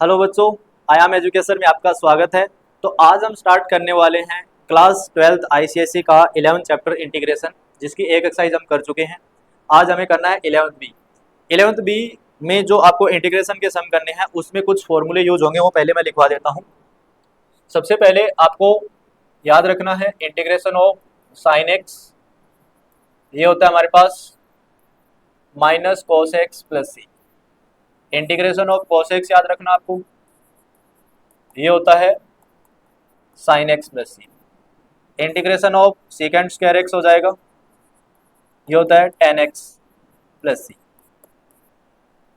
Hello बच्चों, I am education में आपका स्वागत है। तो आज हम स्टार्ट करने वाले हैं क्लास 12th आईसीएसई का 11 चैप्टर इंटीग्रेशन, जिसकी एक एक्सरसाइज हम कर चुके हैं। आज हमें करना है 11th बी। 11th बी में जो आपको इंटीग्रेशन के सम करने हैं उसमें कुछ फॉर्मूले यूज होंगे, वो पहले मैं लिखवा देता हूँ। सबसे पहले आपको याद रखना है इंटीग्रेशन ऑफ साइन एक्स, ये होता है हमारे पास minus cos x plus c. Integration of cos x याद रखना आपको, ये होता है sine x plus c. Integration of sec square x हो जाएगा, ये होता है tan x plus c.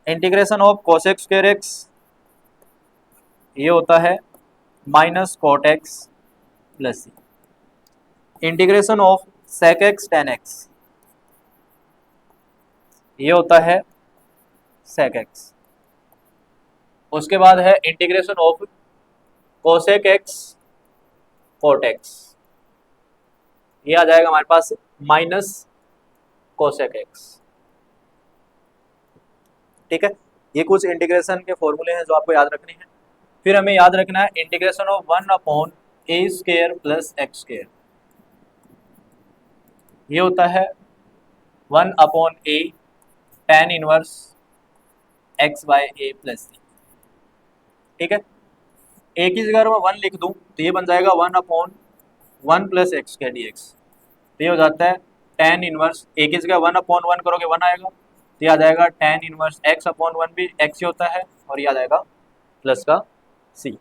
Integration of cosec square x, ये होता है minus cot x plus c. Integration of sec x tan x, ये होता है सेक एक्स। उसके बाद है integration of cosec x cot x, ये आ जाएगा हमारे पास माइनस कोसेक एक्स। ठीक है, ये कुछ इंटीग्रेशन के फॉर्मूले हैं जो आपको याद रखने हैं। फिर हमें याद रखना है integration of 1/a² plus x square, ये होता है 1/a tan inverse x/a plus c. ठीक है, एक ही जगह मैं 1 लिख दूं तो ये बन जाएगा 1/1 प्लस एक्स स्क्वायर dx। तो ये हो जाता है tan इनवर्स, एक ही जगह 1/1 करोगे 1 आएगा, तो ये आ जाएगा tan इनवर्स x/1 भी x ही होता है, और ये आ जाएगा प्लस का c।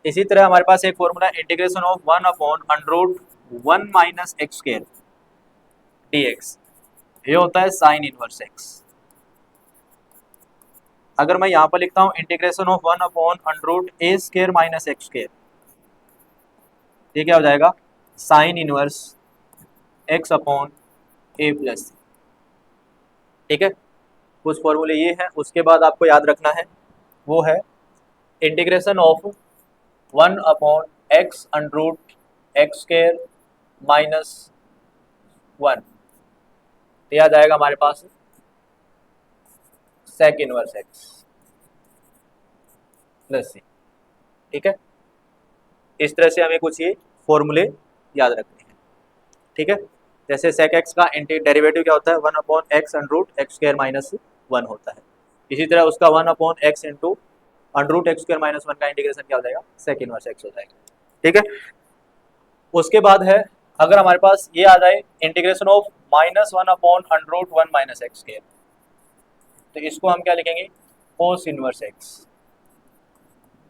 इसी तरह हमारे पास एक formula integration of 1/√1 minus x square dx, ये होता है साइन इनवर्स x। अगर मैं यहाँ पर लिखता हूँ integration of 1/√a² minus x square, ये क्या हो जाएगा साइन इनवर्स x/a प्लस। ठीक है, कुछ फॉर्मूले ये हैं। उसके बाद आपको याद रखना है वो है इंटीग्रेशन ऑफ 1/x√x² माइनस 1, ये आ जाएगा हमारे पास sec inverse x plus c. ठीक है, इस तरह से हमें कुछ ये फॉर्मूले याद रखने हैं। ठीक है, जैसे सेक एक्स का डेरिवेटिव क्या होता है 1/x√x² माइनस 1 होता है। इसी तरह उसका 1/x√x² माइनस 1 का इंटीग्रेशन क्या हो जाएगा सेक इनवर्स x हो जाएगा। ठीक है, उसके बाद है अगर हमारे पास ये आ जाए integration of -1/√1 minus x square, तो इसको हम क्या लिखेंगे cos inverse x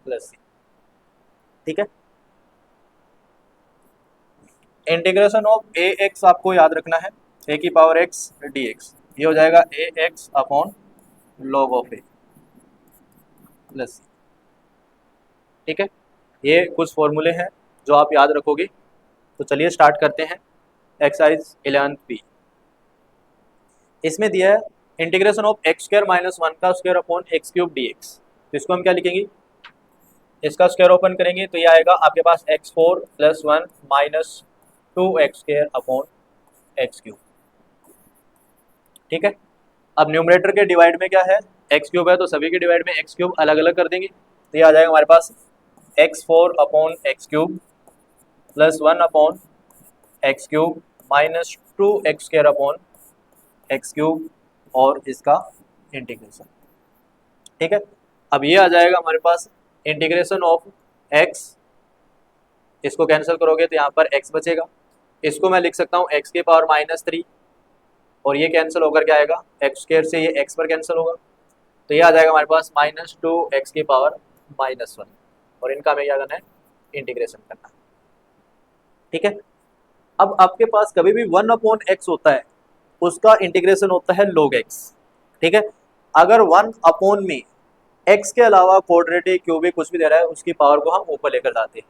plus c. ठीक है, इंटीग्रेशन ऑफ ए एक्स आपको याद रखना है ए की पावर x dx, ये हो जाएगा ax/log of A plus c. ठीक है, ये कुछ फॉर्मूले हैं जो आप याद रखोगे। तो चलिए स्टार्ट करते हैं एक्सरसाइज 11th बी। इसमें दिया है इंटीग्रेशन ऑफ x² माइनस 1 का स्क्वायर अपॉन x³ dx, तो इसको हम क्या लिखेंगे, इसका स्क्वायर ओपन करेंगे तो ये आएगा आपके पास x4 plus 1 minus 2x² upon x³। ठीक है, अब न्यूमरेटर के डिवाइड में क्या है x³ है, तो सभी के डिवाइड में x³ अलग अलग कर देंगे, तो ये आ जाएगा हमारे पास x4 upon x³ plus 1 upon x³ minus 2x² upon x³ और इसका इंटीग्रेशन। ठीक है, अब ये आ जाएगा हमारे पास इंटीग्रेशन ऑफ x, इसको कैंसिल करोगे तो यहाँ पर x बचेगा, इसको मैं लिख सकता हूँ x की पावर -3, और ये कैंसिल होकर क्या आएगा x² से ये x पर कैंसिल होगा, तो ये आ जाएगा हमारे पास -2x की पावर -1, और इनका हमें क्या करना है इंटीग्रेशन करना है। ठीक है, अब आपके पास कभी भी 1/x होता है उसका इंटीग्रेशन होता है log x। ठीक है, अगर 1 में x के अलावा क्वाड्रेटिक क्यूबिक कुछ भी दे रहा है उसकी पावर को हम ऊपर लेकर जाते हैं,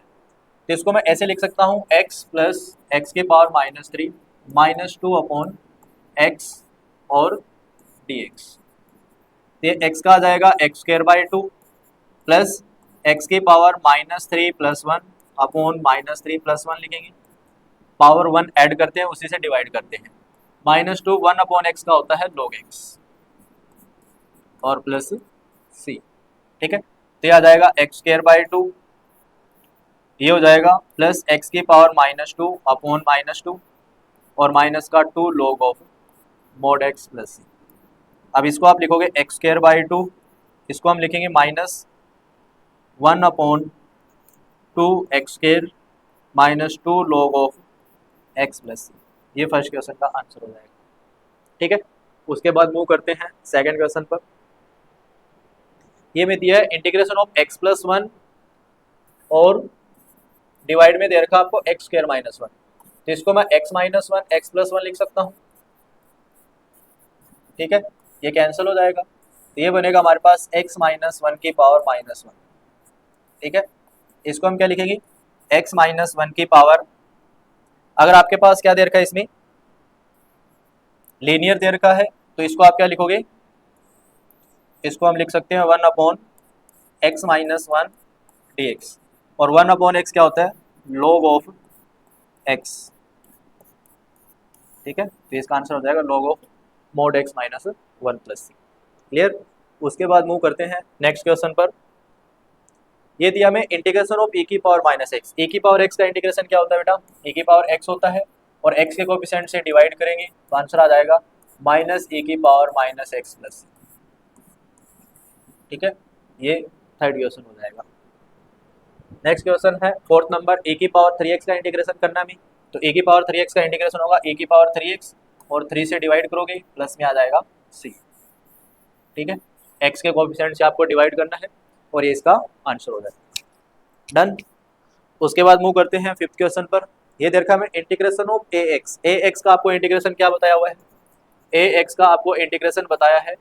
तो इसको मैं ऐसे लिख सकता हूँ x प्लस एक्स की पावर -3 -2/x और dx। ये x का आ जाएगा x² प्लस एक्स की पावर -3 प्लस 1 अपॉन -3 प्लस 1 लिखेंगे, पावर 1 ऐड करते हैं उसी से डिवाइड करते हैं, -2 1/x का होता है log x और प्लस c। ठीक है, तो ये आ जाएगा एक्स स्क्वायर बाई 2, ये हो जाएगा प्लस एक्स की पावर -2 अपॉन -2 और माइनस का 2 log of mod x plus c. अब इसको आप लिखोगे एक्स स्क्वायर बाई 2, इसको हम लिखेंगे -1 upon 2 x square -2 log of x plus c. ये फर्स्ट क्वेश्चन का आंसर हो जाएगा। ठीक है, उसके बाद मूव करते हैं सेकंड क्वेश्चन पर। ये में दिया है इंटीग्रेशन ऑफ x प्लस 1 और डिवाइड में दे रखा आपको एक्स स्क्वायर -1, तो इसको मैं x -1 x प्लस 1 लिख सकता हूँ। ठीक है, ये कैंसिल हो जाएगा, तो ये बनेगा हमारे पास x -1 की पावर -1। ठीक है, इसको हम क्या लिखेंगे, x -1 की पावर, अगर आपके पास क्या दे रखा है इसमें लीनियर दे रखा है, तो इसको आप क्या लिखोगे, इसको हम लिख सकते हैं 1 अपॉन x -1 dx, और 1 अपॉन x क्या होता है, log ऑफ x। ठीक है, तो इसका आंसर हो जाएगा log of mod x -1 plus c. Clear. उसके बाद मूव करते हैं नेक्स्ट क्वेश्चन पर। ये दिया हमें इंटीग्रेशन ऑफ e की पावर -x। e की पावर x का इंटीग्रेशन क्या होता है बेटा, e की पावर x होता है और x के कोएफिशिएंट से डिवाइड करेंगे तो आंसर आ जाएगा -e की पावर -x प्लस सी। ठीक है, ये थर्ड क्वेश्चन हो जाएगा। नेक्स्ट क्वेश्चन है फोर्थ नंबर, e की पावर 3x का इंटीग्रेशन करना है। तो e की पावर 3x का इंटीग्रेशन होगा e की पावर 3x और 3 से डिवाइड करोगे प्लस में आ जाएगा c। ठीक है, x के कोएफिशिएंट से आपको डिवाइड करना है और ये इसका आंसर हो जाएगा। डन। उसके बाद मूव करते हैं फिफ्थ क्वेश्चन पर। ये देखा हमें इंटीग्रेशन ऑफ ax का आपको इंटीग्रेशन क्या बताया हुआ है, ax का आपको इंटीग्रेशन बताया है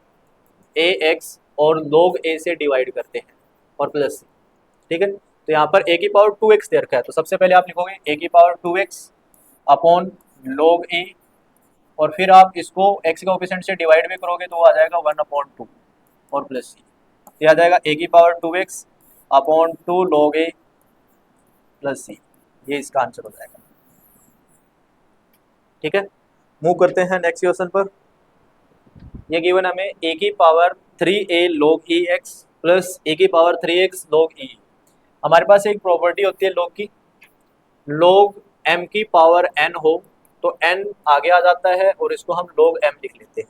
ax और log a से डिवाइड करते हैं और प्लस सी। ठीक है, तो यहाँ पर a की पावर 2x दे रखा है, तो सबसे पहले आप लिखोगे a की power 2x upon log a, और फिर आप इसको x के कोएफिशिएंट से डिवाइड भी करोगे तो वो आ जाएगा 1/2 और प्लस सी। तो आ जाएगा a की power 2x upon 2 log a plus c. ये इसका आंसर हो जाएगा। ठीक है, मूव करते हैं नेक्स्ट क्वेश्चन पर। ये गिवन हमें a की power 3a log ex plus a की पावर 3x log e। हमारे पास एक प्रॉपर्टी होती है log की, log m की पावर n हो तो n आगे आ जाता है और इसको हम log m लिख लेते हैं।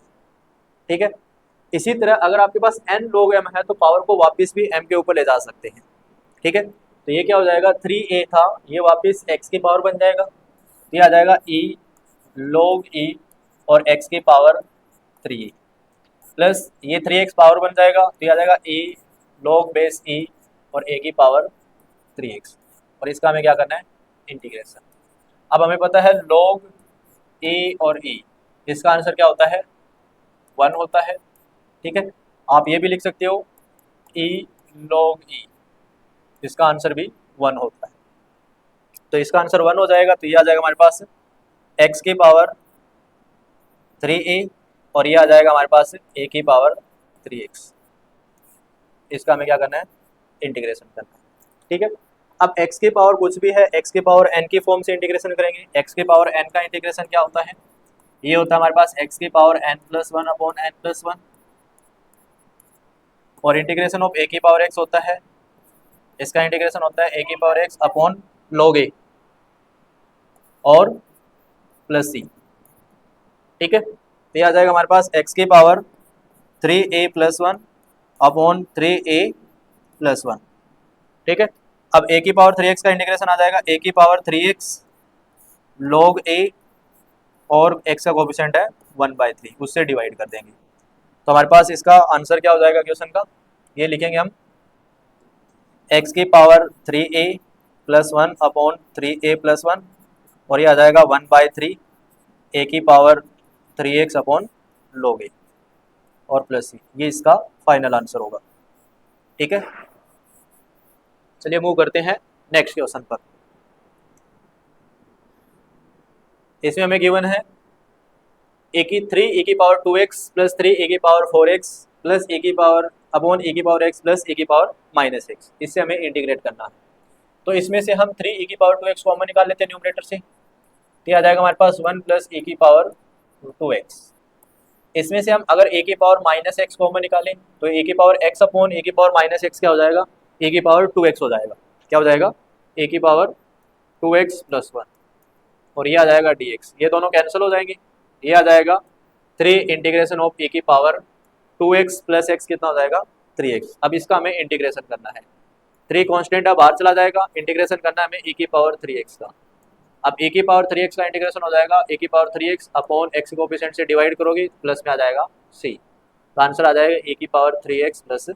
ठीक है, इसी तरह अगर आपके पास n log m है तो पावर को वापस भी m के ऊपर ले जा सकते हैं। ठीक है, तो ये क्या हो जाएगा, 3a था, ये वापस x की पावर बन जाएगा, तो ये आ जाएगा e log e और x की पावर 3a प्लस ये 3x पावर बन जाएगा, तो ये आ जाएगा e log बेस e और a की पावर 3x, और इसका हमें क्या करना है, इंटीग्रेशन। अब हमें पता है log a और e, इसका आंसर क्या होता है, 1 होता है। ठीक है, आप ये भी लिख सकते हो e log e, इसका आंसर भी 1 होता है, तो इसका आंसर 1 हो जाएगा। तो ये आ जाएगा हमारे पास x की पावर 3a और ये आ जाएगा हमारे पास a की पावर 3x। इसका हमें क्या करना है, इंटीग्रेशन करना है। ठीक है, अब x की पावर कुछ भी है, x की पावर n की फॉर्म से इंटीग्रेशन करेंगे। x की पावर n का इंटीग्रेशन क्या होता है, ये होता है हमारे पास x की पावर n+1 अपॉन n+1, और इंटीग्रेशन ऑफ a की पावर x होता है, इसका इंटीग्रेशन होता है a की power x upon log a और प्लस c। ठीक है, तो ये आ जाएगा हमारे पास x की पावर 3a+1 अपॉन 3a+1। ठीक है, अब a की पावर 3x का इंटीग्रेशन आ जाएगा a की पावर 3x log a और x का कोएफिशिएंट है 1/3, उससे डिवाइड कर देंगे, तो हमारे पास इसका आंसर क्या हो जाएगा क्वेश्चन का, ये लिखेंगे हम x की पावर 3a+1 अपॉन 3a+1 और ये आ जाएगा 1/3 a की power 3x upon log a और प्लस c। ये इसका फाइनल आंसर होगा। ठीक है, चलिए मूव करते हैं नेक्स्ट क्वेश्चन पर। इसमें हमें गिवन है a की 3 e की पावर 2x प्लस 3 e की पावर 4x प्लस e की पावर अपॉन e की पावर x प्लस e की पावर -x, इससे हमें इंटीग्रेट करना है। तो इसमें से हम 3 e की पावर 2x कॉमन निकाल लेते हैं न्यूमरेटर से, तो आ जाएगा हमारे पास 1 प्लस e की पावर 2x। इसमें से हम अगर a की पावर -x कॉमन निकालें तो a की पावर x अपॉन a की पावर -x क्या हो जाएगा, ए की पावर 2x हो जाएगा। क्या हो जाएगा? ए की पावर 2x प्लस 1 और ये आ जाएगा dx, ये दोनों कैंसिल हो जाएंगे। ये आ जाएगा 3 इंटीग्रेशन ऑफ ए की पावर 2x प्लस x कितना हो जाएगा? 3x। अब इसका हमें इंटीग्रेशन करना है। 3 कांस्टेंट अब बाहर चला जाएगा, इंटीग्रेशन करना है हमें ए की पावर 3x का। अब ए की पावर 3x का इंटीग्रेशन हो जाएगा ए की power 3x upon x coefficient से डिवाइड करोगे, प्लस में आ जाएगा c। तो आंसर आ जाएगा ए की पावर 3x प्लस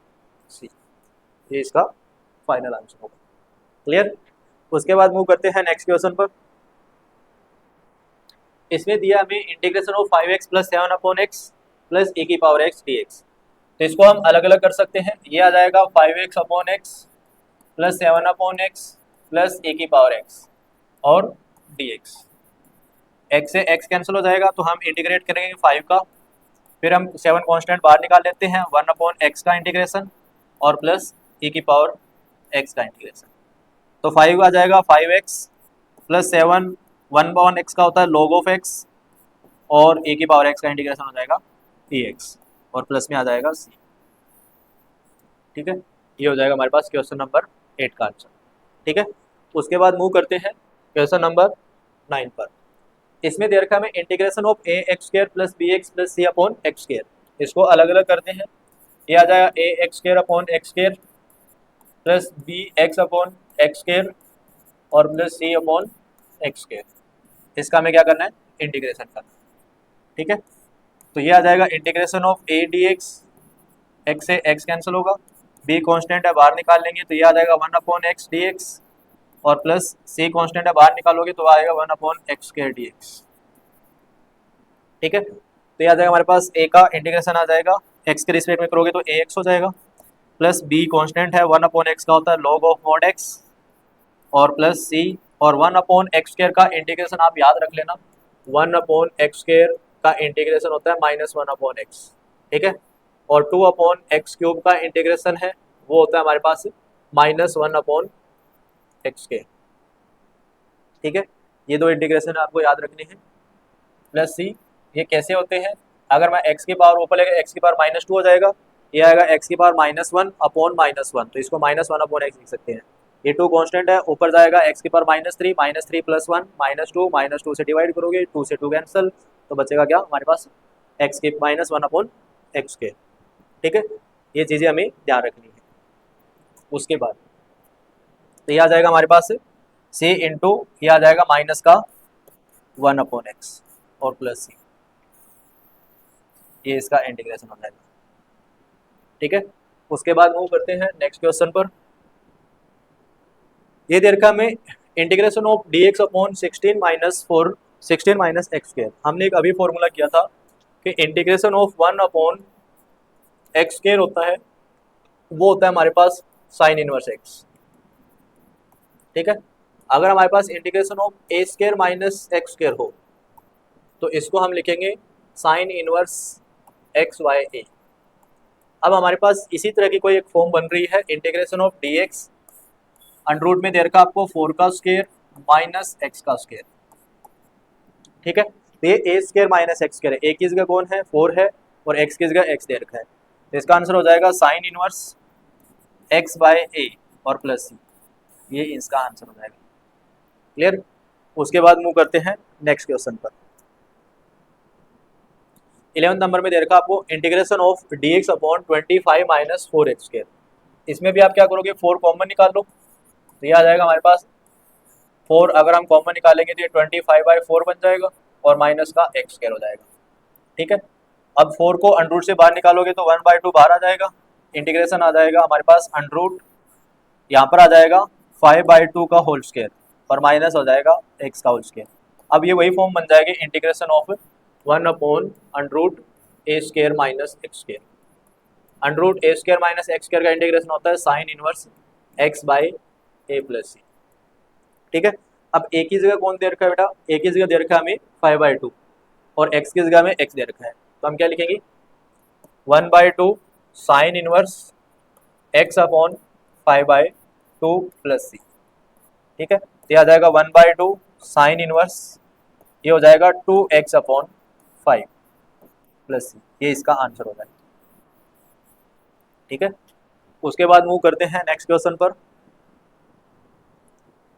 c। ये इसका फाइनल आंसर होगा। क्लियर? उसके बाद मूव करते हैं नेक्स्ट क्वेश्चन पर। इसमें दिया हमें integration of 5x plus 7 upon x plus a की पावर x dx। तो इसको हम अलग अलग कर सकते हैं। ये आ जाएगा 5x upon x plus 7 upon x plus a की पावर x और dx। x से x कैंसिल हो जाएगा तो हम इंटीग्रेट करेंगे 5 का, फिर हम 7 कांस्टेंट बाहर निकाल लेते हैं, 1 अपॉन एक्स का इंटीग्रेशन और प्लस e की पावर x का इंटीग्रेशन। तो 5 आ जाएगा 5x प्लस 7, 1 अपॉन एक्स का होता है log ऑफ x और e की पावर x का इंटीग्रेशन हो जाएगा dx और प्लस में आ जाएगा c। ठीक है, ये हो जाएगा हमारे पास क्वेश्चन नंबर 8 का आंसर। ठीक है, उसके बाद मूव करते हैं क्वेश्चन नंबर 9 पर। इसमें दे रखा है हमें integration of a x square plus b x plus c upon x square. इसको अलग अलग करते हैं। ये आ जाएगा a x square upon x square plus b x upon x square और plus c upon x square. इसका हमें क्या करना है? इंटीग्रेशन करना है। ठीक है, तो ये आ जाएगा integration of A D x, x से एक्स कैंसिल होगा, बी कॉन्स्टेंट है बाहर निकाल लेंगे तो ये आ जाएगा 1 अपॉन एक्स डी एक्स और प्लस सी कॉन्स्टेंट है बाहर निकालोगे तो आएगा 1 upon x square D x. ठीक है, तो ये आ जाएगा हमारे पास ए का इंटीग्रेशन आ जाएगा, एक्स के रिस्पेक्ट में करोगे तो ए एक्स हो जाएगा, प्लस बी कॉन्स्टेंट है 1 अपॉन एक्स का होता है लॉग ऑफ मॉड एक्स और प्लस सी और 1 अपॉन एक्स स्क्वायर का इंटीग्रेशन आप याद रख लेना, 1 अपॉन एक्स स्क्वायर का इंटीग्रेशन होता है -1 अपॉन एक्स। ठीक है, और 2 अपॉन एक्स क्यूब का इंटीग्रेशन है वो होता है हमारे पास -1 अपॉन एक्स स्क्वायर। ठीक है, ये दो इंटीग्रेशन आपको याद रखने हैं। प्लस सी, ये कैसे होते हैं? अगर मैं x की पावर ऊपर लेकर x की पावर -2 हो जाएगा, ये आएगा x की पावर -1 अपॉन -1, तो इसको -1 अपॉन x लिख सकते हैं। ये 2 कांस्टेंट है, ऊपर जाएगा x की पावर -3 प्लस 1 -2 से डिवाइड करोगे, 2 से 2 कैंसिल, तो बचेगा क्या हमारे पास? x की -1 अपॉन एक्स स्क्वायर। ठीक है, ये चीज़ें हमें ध्यान रखनी है। उसके बाद तो ये आ जाएगा हमारे पास c इंटू ये आ जाएगा माइनस का 1 अपॉन एक्स और प्लस सी, ये इसका इंटीग्रेशन हो जाएगा। ठीक है, उसके बाद मूव करते हैं नेक्स्ट क्वेश्चन पर। ये दे रखा हमें integration of dx upon 16 minus x square. हमने एक अभी फॉर्मूला किया था कि integration of 1 upon x square होता है, वो होता है हमारे पास साइन इनवर्स एक्स। ठीक है, अगर हमारे पास integration of a square minus x square हो तो इसको हम लिखेंगे sine inverse x by a. अब हमारे पास इसी तरह की कोई एक फॉर्म बन रही है, integration of d x under root में दे रखा आपको 4 का स्क्वायर माइनस एक्स का स्क्वायर। ठीक है, तो ये a square minus x square है, ए की जगह कौन है? 4 है और एक्स की जगह एक्स दे रखा है, तो इसका आंसर हो जाएगा साइन इनवर्स एक्स बाय ए और प्लस सी, ये इसका आंसर हो जाएगा। क्लियर? उसके बाद मूव करते हैं नेक्स्ट क्वेश्चन पर। 11 नंबर में दे रखा आपको integration of d x upon 25 minus 4 x square. इसमें भी आप क्या करोगे? 4 कॉमन निकाल लो, तो ये आ जाएगा हमारे पास 4, अगर हम कॉमन निकालेंगे तो ये 25/4 बन जाएगा और माइनस का एक्स स्क्वायर हो जाएगा। ठीक है, अब 4 को अंडर रूट से बाहर निकालोगे तो 1/2 बाहर आ जाएगा, इंटीग्रेशन आ जाएगा हमारे पास अंडर रूट, यहाँ पर आ जाएगा 5/2 का होल स्क्वायर और माइनस हो जाएगा एक्स का होल स्क्वायर। अब ये वही फॉर्म बन जाएगी integration of 1 upon under root a square minus x square. Under root a square minus x square का इंटीग्रेशन होता है sine inverse x by a plus c. ठीक है, अब ए की जगह कौन दे रखा है बेटा? ए की जगह दे रखा है हमें 5/2 और एक्स की जगह में एक्स दे रखा है, तो हम क्या लिखेंगे? 1/2 sine inverse x upon 5/2 plus c. ठीक है, तो ये आ जाएगा 1/2 साइन इनवर्स, ये हो जाएगा 2x अपॉन 5 प्लस सी, ये इसका आंसर हो जाएगा। ठीक है, उसके बाद मूव करते हैं नेक्स्ट क्वेश्चन पर।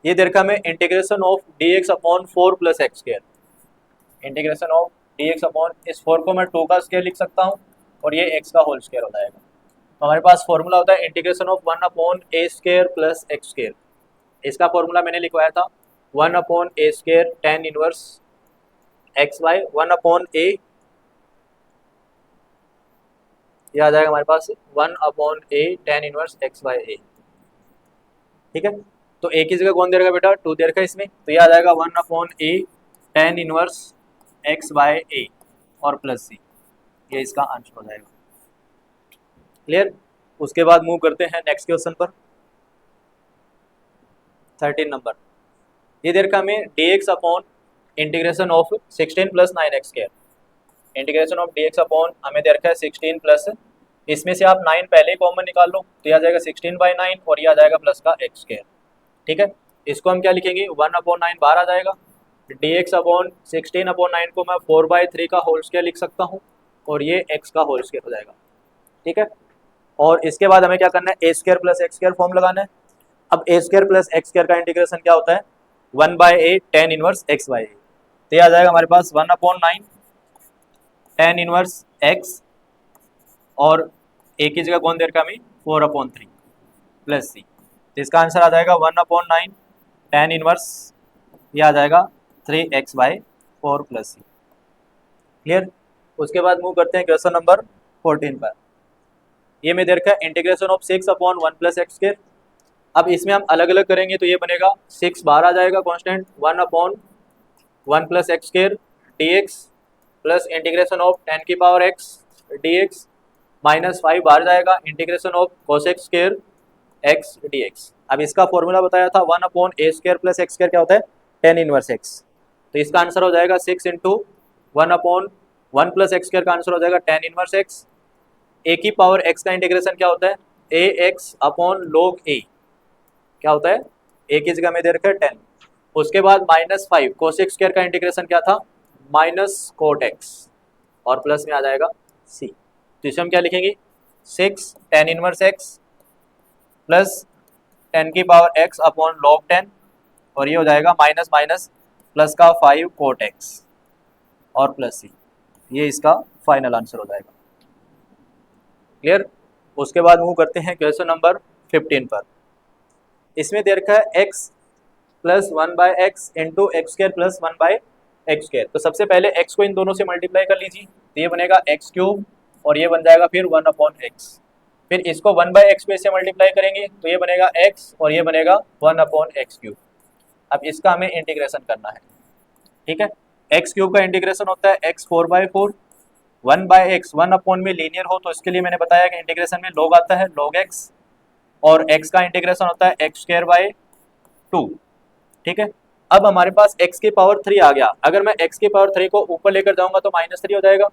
ये दे रखा हमें integration of d x upon 4 plus x square. Integration of d x upon, इस 4 को मैं 2 का स्क्वायर लिख सकता हूँ और ये x का होल स्क्वायर हो जाएगा। तो हमारे पास फॉर्मूला होता है integration of 1 upon a square plus x square. इसका फॉर्मूला मैंने लिखवाया था 1 upon a square tan inverse x by, 1 upon a, यह आ जाएगा हमारे पास 1 upon a tan inverse x by a. ठीक है, तो ए की जगह कौन दे रखा बेटा, 2 दे रखा है इसमें, तो यह आ जाएगा 1 upon a tan inverse x bye ए और प्लस सी, ये इसका आंसर हो जाएगा। क्लियर। उसके बाद मूव करते हैं नेक्स्ट क्वेश्चन पर, 13 नंबर। ये दे रखा हमें D x upon integration of 16 plus 9 x square. Integration of d x upon हमें दे रखा है 16 प्लस, इसमें से आप 9 पहले ही कॉमन निकाल लो तो यह आ जाएगा 16/9 और यह आ जाएगा प्लस का एक्स स्क्वायर। ठीक है, इसको हम क्या लिखेंगे, 1 अपॉन 9 बाहर आ जाएगा, डी एक्स अपॉन 16 अपॉन 9 को मैं 4/3 का होल स्क्वायर लिख सकता हूँ और ये एक्स का होल स्क्वायर हो जाएगा। ठीक है, और इसके बाद हमें क्या करना है, a square plus x square form लगाना है। अब a square plus x square का इंटीग्रेशन क्या होता है, 1/a tan inverse x by a, तो ये आ जाएगा हमारे पास 1 अपॉन 9 टेन इनवर्स एक्स और ए की जगह कौन दे रखा हमें 4 अपॉन 3 प्लस सी, तो इसका आंसर आ जाएगा 1 अपॉन 9 टेन इनवर्स, ये आ जाएगा 3x/4 प्लस सी। क्लियर। उसके बाद मूव करते हैं क्वेश्चन नंबर 14 पर। ये में दे रखा है integration of 6 upon 1 plus x square. अब इसमें हम अलग अलग करेंगे तो ये बनेगा 6 बाहर आ जाएगा constant, 1 upon 1 plus x square D x plus integration of 10 की power x D x minus 5 बाहर जाएगा, integration of cos x square x D x. अब इसका फॉर्मूला बताया था 1 upon a square plus x square क्या होता है, टेन इनवर्स एक्स, तो इसका आंसर हो जाएगा 6 into 1 upon 1 plus x square का आंसर हो जाएगा टेन इनवर्स एक्स। ए की पावर एक्स का इंटीग्रेशन क्या होता है, ए एक्स अपॉन लॉग ए, क्या होता है, ए की जगह में दे रखा है 10। उसके बाद माइनस 5 कोस एक्स स्क्वायर का इंटीग्रेशन क्या था, माइनस कोट एक्स और प्लस में आ जाएगा सी, तो इसे हम क्या लिखेंगे 6 टेन इनवर्स एक्स प्लस 10 की पावर एक्स अपॉन लॉग 10 और ये हो जाएगा माइनस माइनस प्लस का 5 कोट एक्स और प्लस सी, ये इसका फाइनल आंसर हो जाएगा। क्लियर। उसके बाद मूव करते हैं क्वेश्चन नंबर 15 पर। इसमें दे रखा है x plus 1/x into x square plus 1/x square. तो सबसे पहले x को इन दोनों से मल्टीप्लाई कर लीजिए, तो ये बनेगा x क्यूब और ये बन जाएगा फिर 1 अपॉन x, फिर इसको 1/x पे से मल्टीप्लाई करेंगे तो ये बनेगा x और ये बनेगा 1 अपॉन एक्स क्यूब। अब इसका हमें इंटीग्रेशन करना है। ठीक है, एक्स क्यूब का इंटीग्रेशन होता है x 4/4, 1/x 1 अपॉन में लीनियर हो तो इसके लिए मैंने बताया कि इंटीग्रेशन में लॉग आता है log x, और x का इंटीग्रेशन होता है x स्क्वायर बाय 2। ठीक है, अब हमारे पास x की पावर 3 आ गया, अगर मैं x की पावर 3 को ऊपर लेकर जाऊंगा तो -3 हो जाएगा।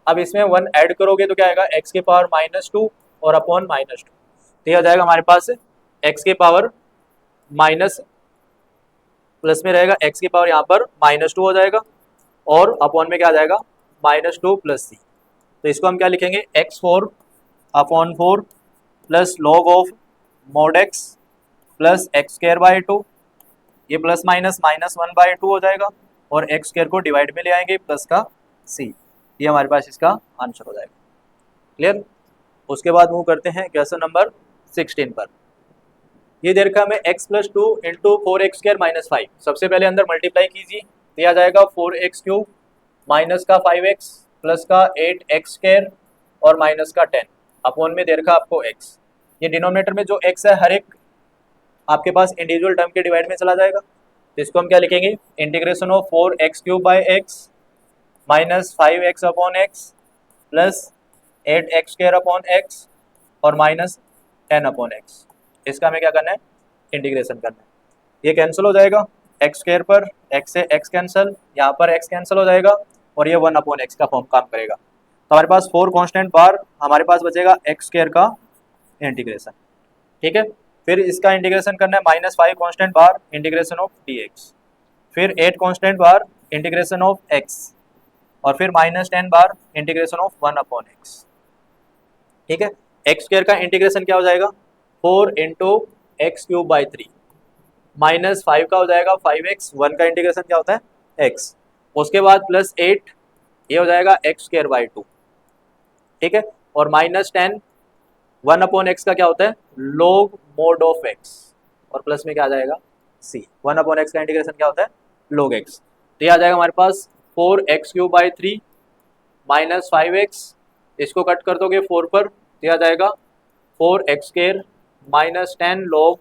अब इसमें 1 ऐड करोगे तो क्या आएगा, x की पावर -2 और अपॉन -2, तो ये हो जाएगा हमारे पास x की पावर माइनस प्लस में रहेगा, x की पावर यहाँ पर -2 हो जाएगा और अपॉन में क्या आ जाएगा -2 प्लस सी, तो इसको हम क्या लिखेंगे x4 upon 4 plus log of mod x plus x square by 2, ये प्लस माइनस -1/2 हो जाएगा और एक्स स्क्वायर को डिवाइड में ले आएंगे प्लस का सी, ये हमारे पास इसका आंसर हो जाएगा। क्लियर। उसके बाद मूव करते हैं क्वेश्चन नंबर 16 पर। ये दे रखा हमें x plus 2 into 4x square minus 5। सबसे पहले अंदर मल्टीप्लाई कीजिए तो आ जाएगा 4x क्यूब माइनस का 5x प्लस का 8x स्क्वायर और माइनस का 10 अपॉन में दे रखा आपको x। ये डिनोमिनेटर में जो x है हर एक आपके पास इंडिविजुअल टर्म के डिवाइड में चला जाएगा, तो इसको हम क्या लिखेंगे integration of 4x cube by x minus 5x upon x plus 8x square upon x और माइनस 10 अपॉन x। इसका हमें क्या करना है इंटीग्रेशन करना है, ये कैंसिल हो जाएगा x स्क्वायर पर x से x कैंसिल, यहाँ पर x कैंसिल हो जाएगा और ये 1 अपॉन x का फॉर्म काम करेगा, तो हमारे पास 4 कांस्टेंट बार हमारे पास बचेगा x स्क्वायर का इंटीग्रेशन। ठीक है, फिर इसका इंटीग्रेशन करना है -5 constant bar integration of dx, फिर 8 constant bar integration of x और फिर -10 बार इंटीग्रेशन ऑफ 1 अपॉन x। ठीक है, एक्स स्क्वायर का इंटीग्रेशन क्या हो जाएगा 4 into x cube by 3 minus 5 का हो जाएगा 5x, 1 का इंटीग्रेशन क्या होता है x, उसके बाद प्लस 8 ये हो जाएगा एक्स स्क्वायर बाई 2, ठीक है, और माइनस 10 1 अपॉन एक्स का क्या होता है log mod ऑफ x, और प्लस में क्या आ जाएगा c, 1 अपॉन एक्स का इंटीग्रेशन क्या होता है log x, तो ये आ जाएगा हमारे पास 4x cube by 3 minus 5x, इसको कट कर दोगे 4 पर तो ये आ जाएगा 4x square minus 10 log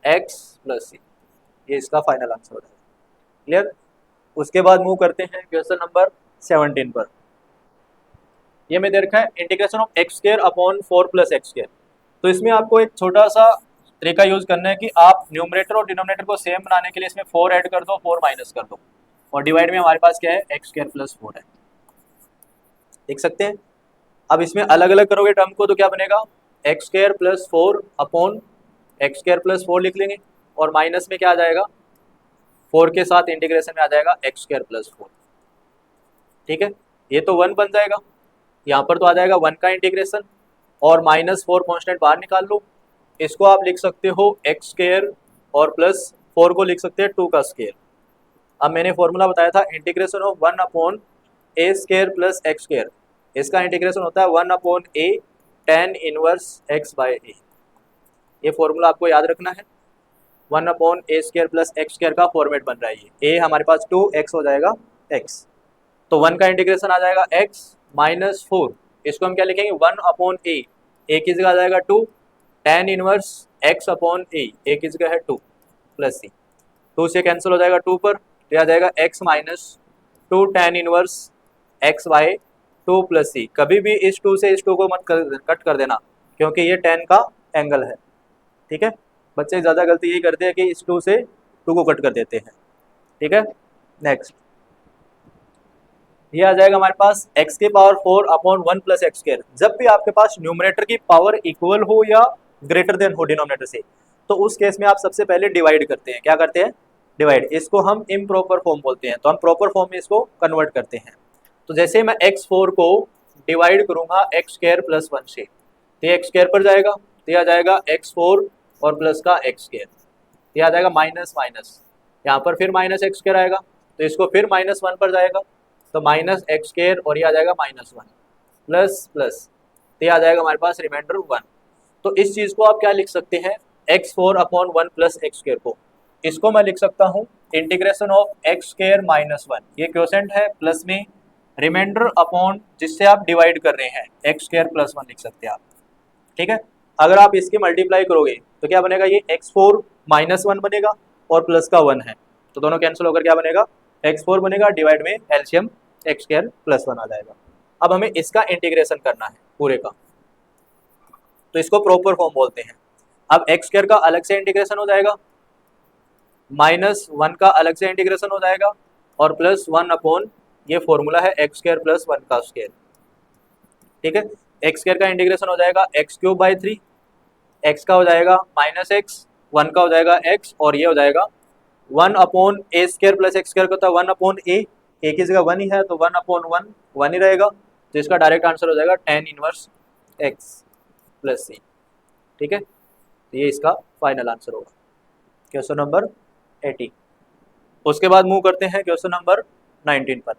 x plus c, ये इसका फाइनल आंसर हो जाएगा। क्लियर। उसके बाद मूव करते हैं क्वेश्चन नंबर 17 पर। ये में दे रखा है integration of x square upon 4 plus x square. तो इसमें आपको एक छोटा सा तरीका यूज करना है कि आप न्यूमरेटर और डिनोमिनेटर को सेम बनाने के लिए इसमें 4 ऐड कर दो, 4 माइनस कर दो, और डिवाइड में हमारे पास क्या है एक्स स्क्वायर प्लस 4 है, देख सकते हैं। अब इसमें अलग अलग करोगे टर्म को तो क्या बनेगा x square plus 4 upon x square plus 4 लिख लेंगे, और माइनस में क्या आ जाएगा 4 के साथ इंटीग्रेशन में आ जाएगा एक्स स्क्वायर प्लस 4, ठीक है, ये तो 1 बन जाएगा, यहाँ पर तो आ जाएगा 1 का इंटीग्रेशन, और माइनस 4 कॉन्स्टेंट बाहर निकाल लो, इसको आप लिख सकते हो एक्स स्क्वायर और प्लस 4 को लिख सकते हैं 2 का स्क्वायर। अब मैंने फॉर्मूला बताया था integration of 1 upon a square plus x square, इसका इंटीग्रेशन होता है 1 अपॉन ए tan इनवर्स x बाय ए, ये फॉर्मूला आपको याद रखना है। 1 upon a square plus x square का फॉर्मेट बन रहा है ये, a हमारे पास 2x हो जाएगा x, तो 1 का इंटीग्रेशन आ जाएगा x माइनस 4, इसको हम क्या लिखेंगे 1 अपॉन ए की जगह आ जाएगा 2 tan इनवर्स x अपॉन ए की जगह है 2 प्लस c, 2 से कैंसिल हो जाएगा 2 पर, तो आ जाएगा x minus 2 tan inverse x by 2 plus c। कभी भी इस 2 से इस 2 को मत कट कर देना, क्योंकि ये tan का एंगल है, ठीक है। बच्चे ज़्यादा गलती यही करते हैं कि इस 2 से 2 को कट कर देते हैं, ठीक है। नेक्स्ट ये आ जाएगा हमारे पास x की power 4 upon 1 plus x square. जब भी आपके पास न्यूमरेटर की पावर इक्वल हो या ग्रेटर देन हो डिनोमिनेटर से, तो उस केस में आप सबसे पहले डिवाइड करते हैं, क्या करते हैं डिवाइड, इसको हम इम्प्रॉपर फॉर्म बोलते हैं, तो हम प्रॉपर फॉर्म में इसको कन्वर्ट करते हैं। तो जैसे मैं x4 को डिवाइड करूंगा एक्स स्क्वायर प्लस 1 से, तो ये एक्स स्क्वायर पर जाएगा, तो यह आ जाएगा x4 और प्लस का एक्स स्क्वायर, ये आ जाएगा माइनस माइनस, यहाँ पर फिर माइनस एक्स स्क्वायर आएगा, तो इसको फिर माइनस 1 पर जाएगा, तो माइनस एक्स स्क्वायर और ये आ जाएगा माइनस 1 प्लस प्लस, तो ये आ जाएगा हमारे पास रिमाइंडर 1। तो इस चीज़ को आप क्या लिख सकते हैं x4 upon 1 plus x square को, इसको मैं लिख सकता हूँ integration of x square minus 1, ये क्वोशेंट है, प्लस में रिमाइंडर अपॉन जिससे आप डिवाइड कर रहे हैं एक्स स्क्वायर प्लस 1 लिख सकते हैं आप, ठीक है। अगर आप इसकी मल्टीप्लाई करोगे तो क्या बनेगा ये x4 माइनस 1 बनेगा और प्लस का 1 है, तो दोनों कैंसिल होकर क्या बनेगा x4 बनेगा, डिवाइड में एलसीएम एक्स स्क्वायर प्लस 1 आ जाएगा। अब हमें इसका इंटीग्रेशन करना है पूरे का, तो इसको प्रॉपर फॉर्म बोलते हैं। अब एक्स स्क्वायर का अलग से इंटीग्रेशन हो जाएगा, माइनस 1 का अलग से इंटीग्रेशन हो जाएगा, और प्लस 1 अपॉन ये फॉर्मूला है एक्स स्क्वायर प्लस 1 का स्क्वायर, ठीक है। एक्स स्क्वायर का इंटीग्रेशन हो जाएगा एक्स क्यूब बाई 3, एक्स का हो जाएगा माइनस एक्स, 1 का हो जाएगा एक्स, और ये हो जाएगा 1 upon a square plus x square का होता है 1 अपॉन ए की जगह 1 ही है, तो 1 अपॉन 1 1 ही रहेगा, तो इसका डायरेक्ट आंसर हो जाएगा tan inverse x plus c, ठीक है। तो ये इसका फाइनल आंसर होगा क्वेश्चन नंबर 18। उसके बाद मूव करते हैं क्वेश्चन नंबर 19 पर।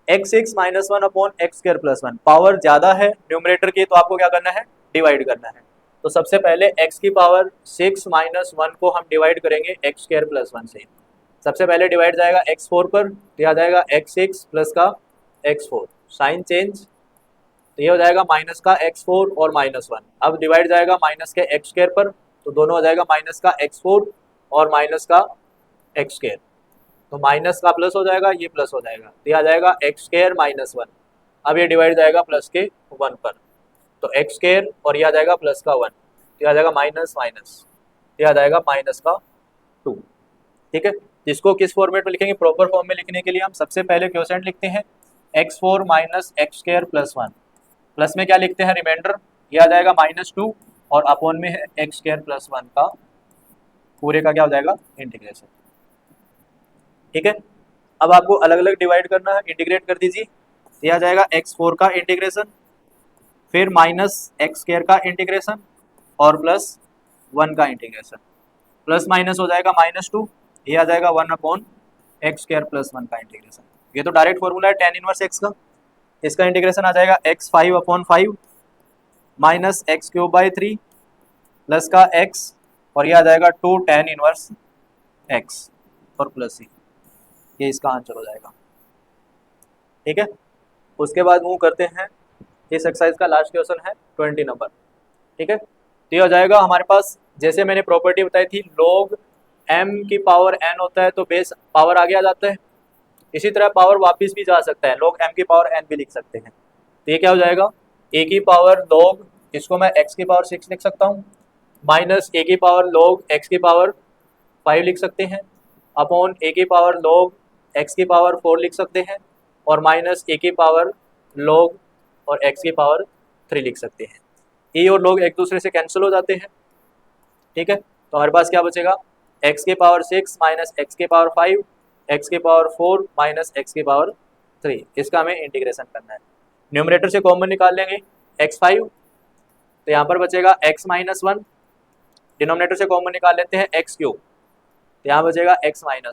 x6 minus 1 upon x square plus 1, power ज़्यादा है न्यूमरेटर की, तो आपको क्या करना है डिवाइड करना है। तो सबसे पहले x की पावर 6 माइनस 1 को हम डिवाइड करेंगे एक्स स्क्वायर प्लस 1 से, सबसे पहले डिवाइड जाएगा x4 पर, तो यह आ जाएगा x6 प्लस का x4, साइन चेंज, तो ये हो जाएगा माइनस का x4 और माइनस 1। अब डिवाइड जाएगा माइनस के एक्स स्क्वायर पर, तो दोनों हो जाएगा माइनस का x4 और माइनस का एक्स स्क्वायर, तो माइनस का प्लस हो जाएगा, ये प्लस हो जाएगा, तो ये आ जाएगा एक्स स्क्वायर माइनस 1। अब ये डिवाइड जाएगा प्लस के 1 पर, तो एक्स स्क्वायर और ये आ जाएगा प्लस का 1, तो ये आ जाएगा माइनस माइनस, ये आ जाएगा माइनस का 2, ठीक है। इसको किस फॉर्मेट में लिखेंगे, प्रॉपर फॉर्म में लिखने के लिए हम सबसे पहले क्वोशेंट लिखते हैं x4 minus x square plus 1, plus में क्या लिखते हैं रिमाइंडर, ये आ जाएगा माइनस 2, और अपॉन में है एक्स स्क्वायर प्लस 1 का पूरे का क्या हो जाएगा इंटीग्रेशन, ठीक है। अब आपको अलग अलग डिवाइड करना है, इंटीग्रेट कर दीजिए, ये आ जाएगा x4 का इंटीग्रेशन फिर माइनस एक्स स्क्वायर का इंटीग्रेशन और प्लस 1 का इंटीग्रेशन, प्लस माइनस हो जाएगा -2, ये आ जाएगा 1 एक्स स्क्वायर प्लस 1 का इंटीग्रेशन। ये तो डायरेक्ट फॉर्मूला है tan इनवर्स एक्स का। इसका इंटीग्रेशन आ जाएगा x5/5 माइनस x³/3 प्लस का x, और ये आ जाएगा 2 tan इनवर्स x और प्लस c। ये इसका आंसर हो जाएगा। ठीक है, उसके बाद मूव करते हैं, इस एक्सरसाइज का लास्ट क्वेश्चन है 20 नंबर। ठीक है, तो ये हो जाएगा हमारे पास, जैसे मैंने प्रॉपर्टी बताई थी log m की पावर n होता है तो बेस पावर आगे आ जाता है, इसी तरह पावर वापस भी जा सकता है, log m की पावर n भी लिख सकते हैं। तो ये क्या हो जाएगा, a की पावर log, इसको मैं x की पावर 6 लिख सकता हूँ, माइनस a की पावर log x की पावर 5 लिख सकते हैं, अपॉन a की पावर log x की पावर 4 लिख सकते हैं, और माइनस a की पावर log और x की पावर 3 लिख सकते हैं। a और log एक दूसरे से कैंसिल हो जाते हैं। ठीक है, तो हमारे पास क्या बचेगा, x की पावर 6 माइनस x की पावर 5, x की पावर 4 माइनस x की पावर 3, इसका हमें इंटीग्रेशन करना है। न्यूमरेटर से कॉमन निकाल लेंगे x5, तो यहाँ पर बचेगा x-1, डिनोमिनेटर से कॉमन निकाल लेते हैं x3, तो यहाँ बचेगा x-1,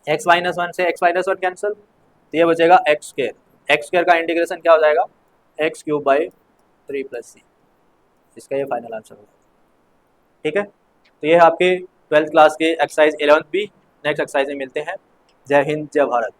x-1 से x-1 कैंसिल, तो ये बचेगा x² का इंटीग्रेशन क्या हो जाएगा, x³/3 + c, इसका ये फाइनल आंसर होगा। ठीक है, तो ये है आपके 12th क्लास के exercise 11th B. Next exercise में मिलते हैं। जय हिंद, जय भारत।